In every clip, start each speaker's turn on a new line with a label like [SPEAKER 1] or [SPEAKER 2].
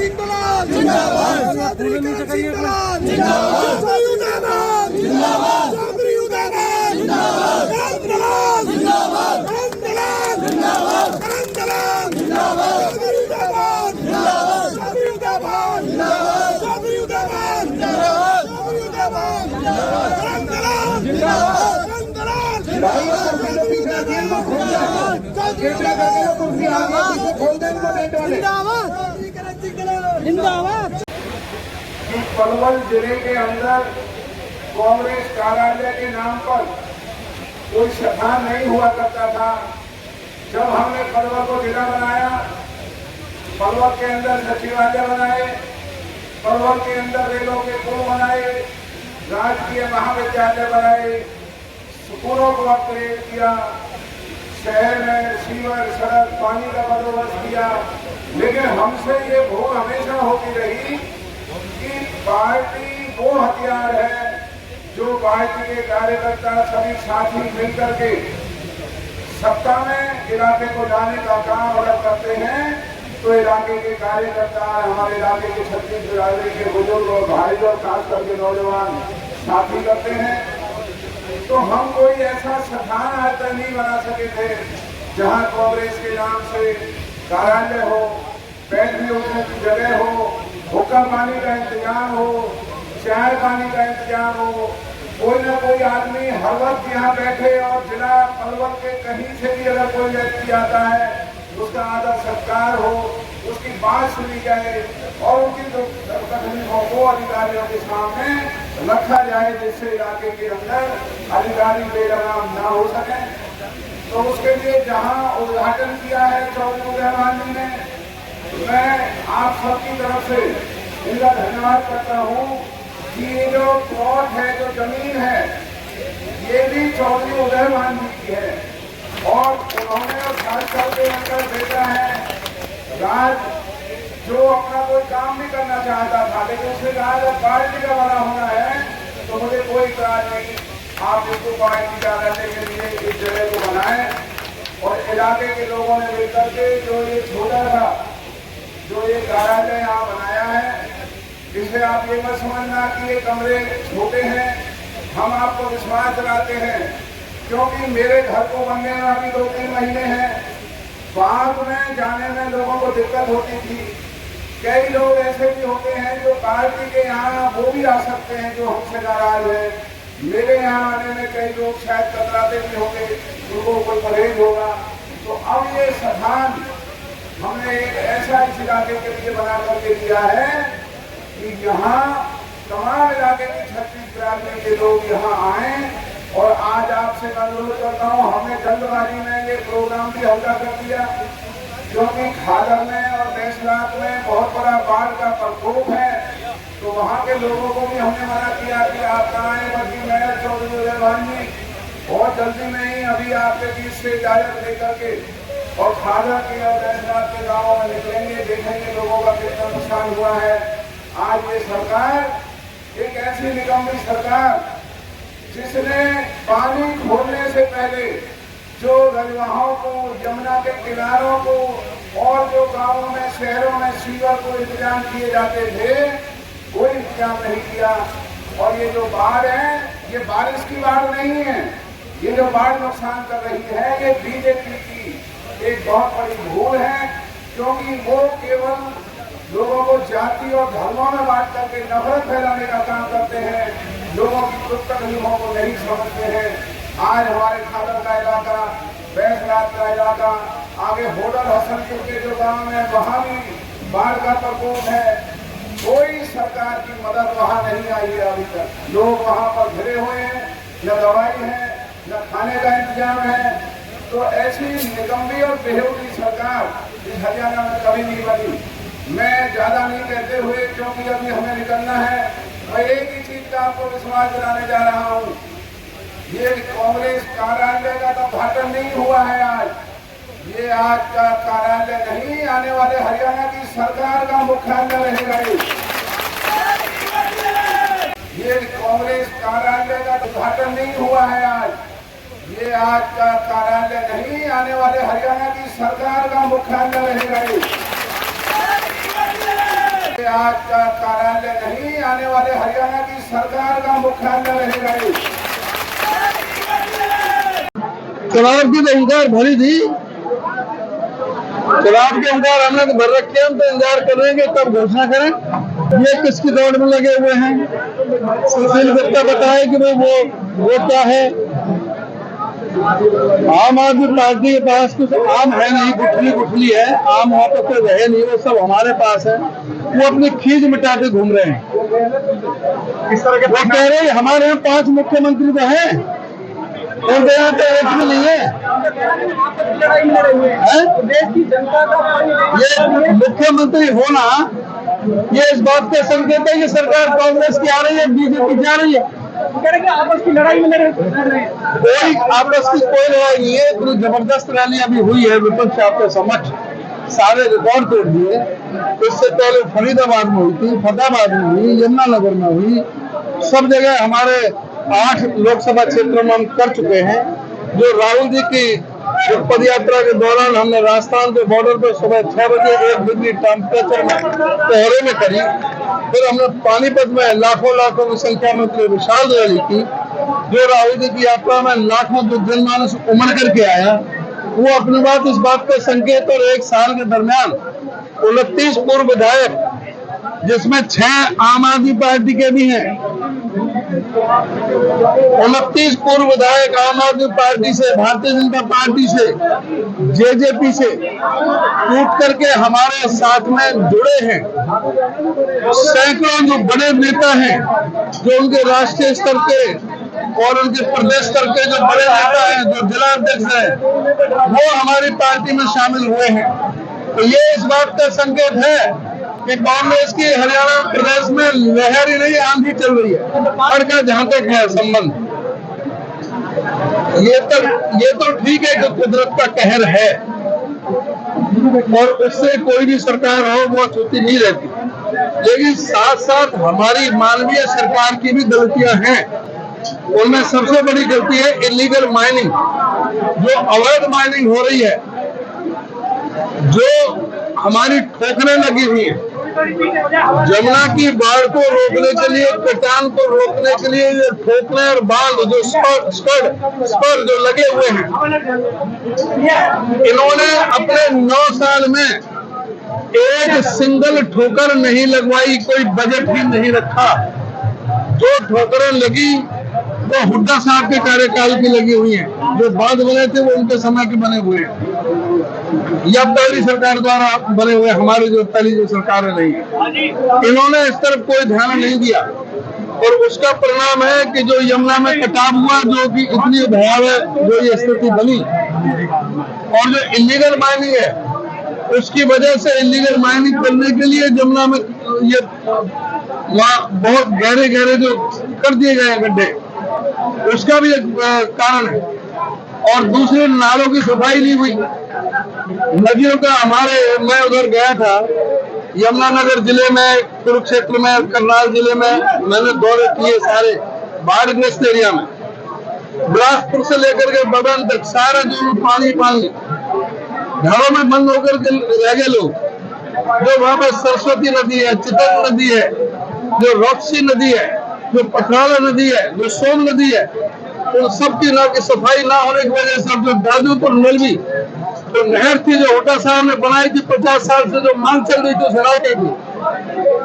[SPEAKER 1] सिंह दलाल जिंदाबाद, चौधरी सिंह दलाल जिंदाबाद, चौधरी उदयमान जिंदाबाद, राम दलाल जिंदाबाद, राम दलाल जिंदाबाद, राम दलाल जिंदाबाद, चौधरी उदयमान जिंदाबाद, चौधरी उदयमान जिंदाबाद, चौधरी उदयमान जिंदाबाद, चौधरी उदयमान जिंदाबाद, राम दलाल जिंदाबाद, राम दलाल जिंदाबाद, चौधरी उदयमान जिंदाबाद।
[SPEAKER 2] पलवल जिले के अंदर कांग्रेस कार्यालय के नाम पर कोई स्थान नहीं हुआ करता था। जब हमने पलवल को जिला बनाया, पलवल के अंदर सचिवालय बनाए, पलवल के अंदर रेलों के पुल बनाए, राजकीय महाविद्यालय बनाए, स्कूलों को अपग्रेड किया, शहर में सीवर सड़क पानी का बंदोबस्त किया। लेकिन हमसे ये भूल हमेशा होती रही कि पार्टी वो हथियार है जो पार्टी के कार्यकर्ता सभी साथी मिलकर के सत्ता में इलाके को जाने का काम अगर करते हैं तो इलाके के कार्यकर्ता, हमारे इलाके के छत्तीस बिरादरी के बुजुर्ग और भाई और खास करके नौजवान साथी करते हैं। तो हम कोई ऐसा स्थान आज तक नहीं बना सके थे जहां कांग्रेस के नाम से कार्यालय हो, बैठने उठने की जगह हो, हुक्का पानी का इंतजाम हो, चाय पानी का इंतजाम हो, कोई ना कोई आदमी हर वक्त यहाँ बैठे और जिला पलवल के कहीं से भी अगर कोई व्यक्ति आता है उसका आदर सत्कार हो, उसकी बात सुनी जाए और उनकी जो तकलीफों को अधिकारियों के सामने रखा जाए जिससे इलाके के अंदर अधिकारी बेलगाम ना हो सके। तो उसके लिए जहां उद्घाटन किया है चौधरी उदयमान जी ने, मैं आप सबकी तरफ से इनका धन्यवाद करता हूं कि ये जो प्लॉट है, जो जमीन है, ये भी चौधरी उदयमान जी की है और उन्होंने खास करके अंदर भेजा है। राज जो अपना कोई काम भी करना चाहता था लेकिन उसने कहा जब पार्टी का बना होना है तो मुझे कोई इतराज नहीं, आप इसको पार्टी कार्यालय के लिए इस जगह को बनाए। और इलाके के लोगों ने मिलकर के जो ये छोटा था जो ये कार्यालय यहाँ बनाया है, इसे आप ये मत समझना कि ये कमरे छोटे हैं। हम आपको विश्वास दिलाते हैं क्योंकि मेरे घर को बनने में अभी 2-3 महीने हैं। बाग में जाने में लोगों को दिक्कत होती थी। कई लोग ऐसे भी होते हैं जो पार्टी के यहाँ वो भी आ सकते हैं जो हमसे नाराज है। मेरे यहाँ आने में कई लोग शायद कतराते भी होंगे, उनको कोई परहेज होगा। तो अब ये स्थान हमने एक ऐसा इस इलाके के लिए बना करके दिया है कि यहाँ तमाम इलाके की 36 बिरादरी के लोग यहाँ आए। और आज आपसे मैं अनुरोध करता हूँ, हमने जल्दबाजी में ये प्रोग्राम भी हल्का कर दिया क्योंकि खादर में और बैसलात में बहुत बड़ा बाढ़ का प्रकोप है। तो वहाँ के लोगों को भी हमने मना किया कि आप ना आए, बल्कि मेयर चौधरी उदयमान जी बहुत जल्दी में ही अभी आपके बीच से इजाजत लेकर के और खादर के और बैसलात के गाँवों में निकलेंगे, देखेंगे लोगों का कितना नुकसान हुआ है। आज ये सरकार एक ऐसी निकम्मी सरकार जिसने पानी खोलने से पहले जो रजवाहों को, यमुना के किनारों को और जो गांवों में शहरों में सीवर को इंतजाम किए जाते थे कोई इंतजाम नहीं किया। और ये जो बाढ़ है ये बारिश की बाढ़ नहीं है, ये जो बाढ़ नुकसान कर रही है ये बीजेपी की एक बहुत बड़ी भूल है क्योंकि वो केवल लोगों को जाति और धर्मों में बांट करके नफरत फैलाने का काम करते हैं, लोगों की दुख तकलीफों को नहीं समझते हैं। आज हमारे खादर का इलाका, बैसलात का इलाका, आगे होडल हसनपुर के जो गांव है वहाँ भी बाढ़ का प्रकोप है। कोई सरकार की मदद वहाँ नहीं आई है अभी तक। लोग वहाँ पर घिरे हुए हैं, न दवाई है न खाने का इंतजाम है। तो ऐसी निकम्मी और बेहूदी सरकार इस हरियाणा में कभी नहीं बनी। मैं ज्यादा नहीं कहते हुए क्योंकि अभी हमें निकलना है, मैं एक ही चीज का आपको विश्वास दिलाने जा रहा हूँ। ये कांग्रेस कार्यालय का तो उद्घाटन नहीं हुआ है आज, ये आज का कार्यालय नहीं, आने वाले हरियाणा की सरकार का मुख्यालय रहेगा। ये कांग्रेस कार्यालय का उद्घाटन नहीं हुआ है आज, ये आज का कार्यालय नहीं, आने वाले हरियाणा की सरकार का मुख्यालय रहेगा। आज का कार्यालय नहीं, आने वाले हरियाणा की सरकार का मुख्यालय रहेगा।
[SPEAKER 3] चुनाव की तो इंतजार भरी थी, चुनाव के इंतजार हमने तो भर रखे हैं, हम तो इंतजार कर रहे हैं कब घोषणा करें। ये किसकी दौड़ में लगे हुए हैं। सुशील गुप्ता बताए कि भाई वो क्या है। आम आदमी पार्टी के पास कुछ आम है नहीं, गुठली है, आम वहां पर कोई रहे नहीं, वो सब हमारे पास है। वो अपनी खींच मिटाते घूम रहे हैं। इस तरह के वो कह रहे हैं हमारे यहाँ 5 मुख्यमंत्री तो हैं, उनके यहाँ तो एक भी नहीं है। ये मुख्यमंत्री होना ये इस बात का संकेत है कि सरकार कांग्रेस की आ रही है, बीजेपी जा रही है। आपस की लड़ाई में कोई आपस की कोई लड़ाई नहीं है। इतनी जबरदस्त रैली अभी हुई है विपक्ष आपके समक्ष, सारे रिकॉर्ड तोड़ दिए। इससे पहले फरीदाबाद में हुई थी, फतेहाबाद में हुई, यमुनानगर में हुई, सब जगह हमारे 8 लोकसभा क्षेत्रों में हम कर चुके हैं। जो राहुल जी की पद यात्रा के दौरान हमने राजस्थान के बॉर्डर पर सुबह 6 बजे 1 डिग्री टेम्परेचर में कोहरे में करी। फिर हमने पानीपत में लाखों की संख्या में विशाल रैली की। जो राहुल जी की यात्रा में लाखों जनमानस उमड़ करके आया, वो अपनी बात इस बात का संकेत। और 1 साल के दरमियान 29 पूर्व विधायक, जिसमें 6 आम आदमी पार्टी के भी हैं, 29 पूर्व विधायक आम आदमी पार्टी से, भारतीय जनता पार्टी से, जेजेपी से टूट करके हमारे साथ में जुड़े हैं। सैकड़ों जो बड़े नेता हैं, जो उनके राष्ट्रीय स्तर के और उनके प्रदेश स्तर के जो बड़े नेता हैं, जो जिला अध्यक्ष हैं, वो हमारी पार्टी में शामिल हुए हैं। तो ये इस बात का संकेत है कि कांग्रेस की हरियाणा प्रदेश में लहर ही नहीं, आंधी चल रही है। और का जहां तक है संबंध, ये तो ठीक है कि कुदरत का कहर है और उससे कोई भी सरकार हो वो छुट्टी नहीं रहती, लेकिन साथ साथ हमारी मानवीय सरकार की भी गलतियां हैं। उनमें सबसे बड़ी गलती है इलीगल माइनिंग, जो अवैध माइनिंग हो रही है, जो हमारी ठोकरें लगी हुई है। जमुना की बाढ़ को रोकने के लिए, कटान को रोकने के लिए ये ठोकरें और बांध जो स्पर जो लगे हुए हैं, इन्होंने अपने 9 साल में एक सिंगल ठोकर नहीं लगवाई, कोई बजट ही नहीं रखा। जो ठोकरें लगी वो हुड्डा साहब के कार्यकाल की लगी हुई हैं। जो बांध बने थे वो उनके समय के बने हुए हैं, या पहली सरकार द्वारा बने हुए, हमारी जो पहली जो सरकार नहीं है। इन्होंने इस तरफ कोई ध्यान नहीं दिया और उसका परिणाम है कि जो यमुना में कटाव हुआ, जो कि इतनी भयावह जो ये स्थिति बनी। और जो इलीगल माइनिंग है, उसकी वजह से इलीगल माइनिंग करने के लिए जमुना में ये बहुत गहरे जो कर दिए गए गड्ढे, उसका भी एक कारण है। और दूसरे नालों की सफाई नहीं हुई, नदियों का मैं उधर गया था यमुनानगर जिले में, कुरुक्षेत्र में, करनाल जिले में, मैंने दौरे किए सारे बाढ़ग्रस्त एरिया में। बिलासपुर से लेकर के बबन तक सारा जो पानी घरों में बंद होकर के रह गए लोग। जो वहां पर सरस्वती नदी है, चितल नदी है, जो रॉक्सी नदी है, जो पथराला नदी है, जो सोम नदी है, उन सब की नहर की सफाई ना होने की वजह से जो दादूपुर नलवी जो नहर थी, जो होटा साहब ने बनाई थी, 50 साल से जो मांग चल रही थी उस राय की,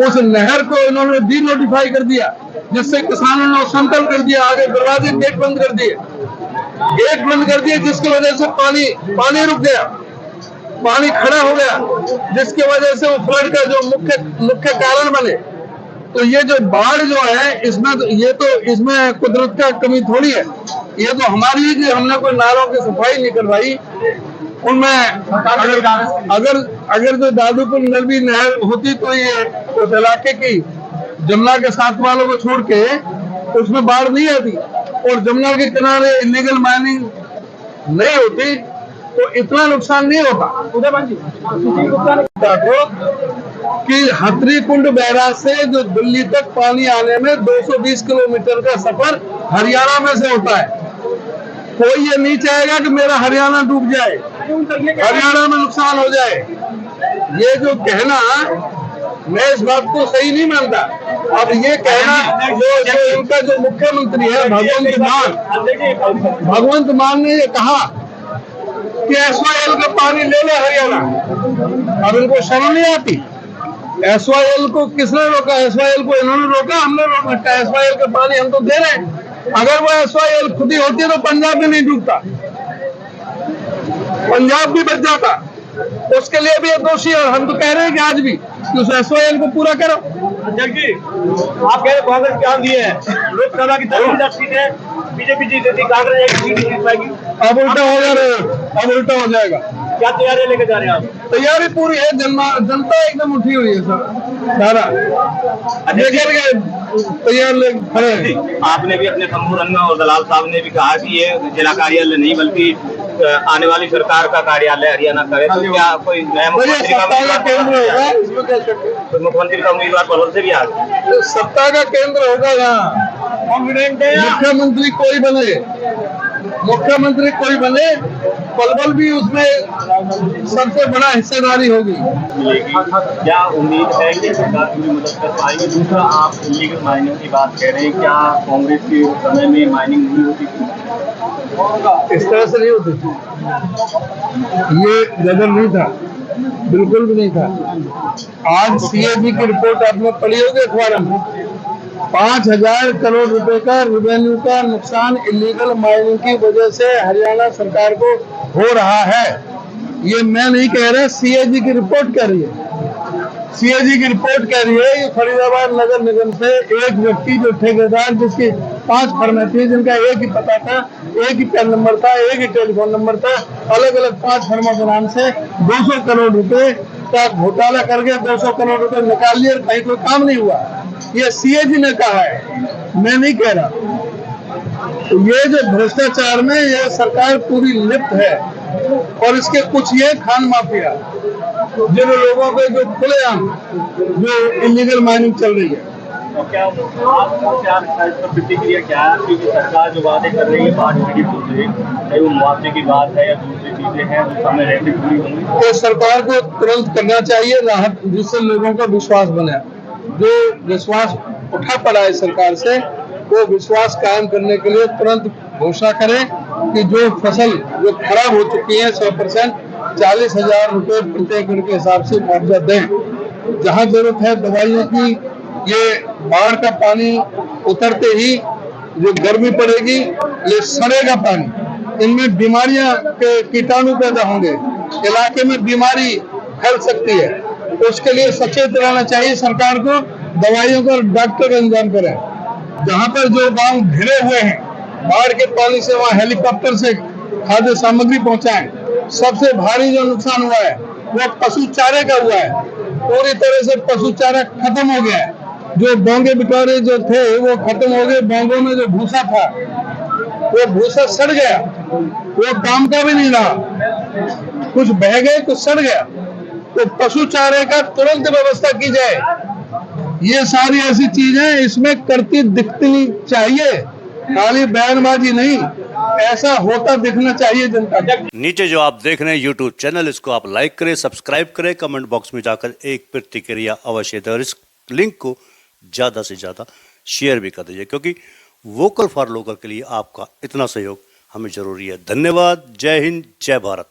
[SPEAKER 3] उस नहर को इन्होंने डी नोटिफाई कर दिया, जिससे किसानों ने संकल्प कर दिया, आगे दरवाजे गेट बंद कर दिए, जिसकी वजह से पानी रुक गया, पानी खड़ा हो गया, जिसकी वजह से वो फ्लड का जो मुख्य कारण बने। तो ये जो बाढ़ जो है, इसमें कुदरत का कमी थोड़ी है, ये तो हमारी है कि हमने कोई नालों की सफाई नहीं करवाई। उनमें अगर जो दादूपुर नलवी नहर होती तो ये उस इलाके की जमुना के साथ वालों को छोड़ के उसमें बाढ़ नहीं आती और जमुना के किनारे इलीगल माइनिंग नहीं होती तो इतना नुकसान नहीं होता। कि हथरी कुंड बैराज से जो दिल्ली तक पानी आने में 220 किलोमीटर का सफर हरियाणा में से होता है। कोई ये नहीं चाहेगा कि मेरा हरियाणा डूब जाए, हरियाणा में नुकसान हो जाए। ये जो कहना मैं इस बात को सही नहीं मानता। अब ये कहना जो इनका जो मुख्यमंत्री है भगवंत मान ने ये कहा कि SYL का पानी ले ले हरियाणा, अब इनको शर्म नहीं आती? SYL को किसने रोका? SYL को इन्होंने रोका, हमने रोका। SYL का पानी हम तो दे रहे हैं। अगर वो SYL खुद ही होती तो पंजाब भी नहीं डूबता, पंजाब भी बच जाता। उसके लिए भी ये दोषी है। हम तो कह रहे हैं कि आज भी कि उस SYL को पूरा करो।
[SPEAKER 4] जबकि आप कह रहे कांग्रेस क्या दिए है, लोकसभा की 10 सीट है, बीजेपी जीतेगी, कांग्रेस एक सीट जीत पाएगी।
[SPEAKER 3] अब उल्टा हो जाएगा, अब उल्टा हो जाएगा।
[SPEAKER 4] क्या तैयारी लेके जा रहे हैं आप?
[SPEAKER 3] तैयारी पूरी है, जनता एकदम उठी हुई है सर, सारा तैयार लोग खड़े हैं।
[SPEAKER 4] आपने भी अपने संबोधन और दलाल साहब ने भी कहा कि ये जिला कार्यालय नहीं बल्कि आने वाली सरकार का कार्यालय हरियाणा करे, तो क्या कोई नया मुख्यमंत्री
[SPEAKER 3] सत्ता का केंद्र होगा, इसमें क्या शक है?
[SPEAKER 4] तो मुख्यमंत्री का उम्मीदवार पलवल से भी आ गया।
[SPEAKER 3] सत्ता का केंद्र होगा यहाँ।
[SPEAKER 4] कॉन्फिडेंट है
[SPEAKER 3] मुख्यमंत्री कोई बने, मुख्यमंत्री कोई बने, पलवल भी उसमें सबसे बड़ा हिस्सेदारी होगी।
[SPEAKER 4] क्या उम्मीद है कि सरकार पूरी मदद कर पाएगी? दूसरा, आप इलीगल माइनिंग की बात कह रहे हैं, क्या कांग्रेस के समय में माइनिंग नहीं होती थी?
[SPEAKER 3] इस तरह से नहीं होती थी, ये गदर नहीं था, बिल्कुल भी नहीं था। आज CAG की रिपोर्ट आपने पढ़ी होगी अखबार में, 5,000 करोड़ रुपए का रेवेन्यू का नुकसान इलीगल माइनिंग की वजह से हरियाणा सरकार को हो रहा है। ये मैं नहीं कह रहा, CAG की रिपोर्ट कह रही है। CAG की रिपोर्ट कह रही है। ये फरीदाबाद नगर निगम से एक व्यक्ति जो ठेकेदार जिसकी 5 फर्में थी, जिनका एक ही पता था, एक ही पैन नंबर था, एक ही टेलीफोन नंबर था, अलग अलग 5 फर्मों के नाम से 200 करोड़ रुपए का घोटाला करके 200 करोड़ रुपए निकाल लिए, कहीं कोई काम नहीं हुआ। ये CAG ने कहा है, मैं नहीं कह रहा। तो ये जो भ्रष्टाचार में ये सरकार पूरी लिप्त है, और इसके कुछ ये खान माफिया जिन लोगों पे जो खुलेआम जो इलीगल माइनिंग चल रही है।
[SPEAKER 4] तो क्या आपको क्या प्रतिक्रिया क्या है? क्योंकि सरकार जो वादे कर रही है 5 पीढ़ी से, चाहे वो मुआवजे की बात है या दूसरी चीजें हैं, जो समय रहते पूरी होंगी,
[SPEAKER 3] तो सरकार को तुरंत करना चाहिए राहत, जिससे लोगों का विश्वास बने। जो विश्वास उठा पड़ा है सरकार से, वो विश्वास कायम करने के लिए तुरंत घोषणा करें कि जो फसल जो खराब हो चुकी है 100% 40,000 रुपए प्रति एकड़ के हिसाब से मुआवजा दें। जहाँ जरूरत है दवाइयों की, ये बाढ़ का पानी उतरते ही जो गर्मी पड़ेगी, ये सड़ेगा पानी, इनमें बीमारियां के कीटाणु पैदा होंगे, इलाके में बीमारी फैल सकती है। उसके लिए सचेत रहना चाहिए सरकार को, दवाइयों का डॉक्टर इंतजाम करें। जहाँ पर जो गांव घिरे हुए हैं बाढ़ के पानी से, वहाँ हेलीकॉप्टर से खाद्य सामग्री पहुंचाएं। सबसे भारी जो नुकसान हुआ है वो पशु चारे का हुआ है। पूरी तरह से पशु चारा खत्म हो गया है। जो बोंगे बिटोरे जो थे वो खत्म हो गए। बोंगों में जो भूसा था वो भूसा सड़ गया, वो काम का भी नहीं रहा, कुछ बह गए, कुछ सड़ गया। तो पशु चारे का तुरंत व्यवस्था की जाए। ये सारी ऐसी चीजें इसमें करती दिखनी चाहिए, खाली बयानबाजी नहीं, ऐसा होता दिखना चाहिए जनता को।
[SPEAKER 5] नीचे जो आप देख रहे हैं YouTube चैनल, इसको आप लाइक करें, सब्सक्राइब करें, कमेंट बॉक्स में जाकर एक प्रतिक्रिया अवश्य दें और इस लिंक को ज़्यादा से ज़्यादा शेयर भी कर दीजिए, क्योंकि वोकल फॉर लोकल के लिए आपका इतना सहयोग हमें ज़रूरी है। धन्यवाद। जय हिंद, जय भारत।